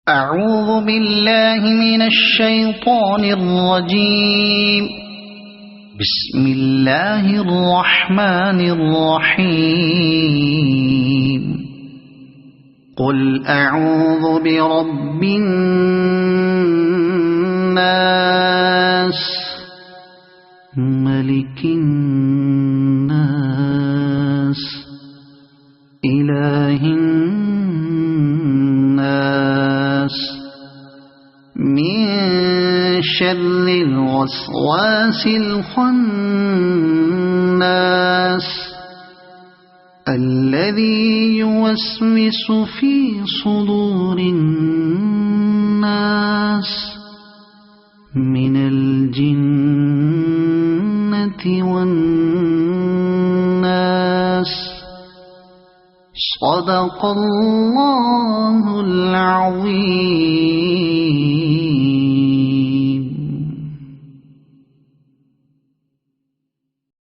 أعوذ بالله من الشيطان الرجيم. بسم الله الرحمن الرحيم. قل أعوذ برب الناس ملك الناس إله الناس من شر الوسواس الخناس الذي يوسوس في صدور الناس من الجنة والناس. صدق الله العظيم.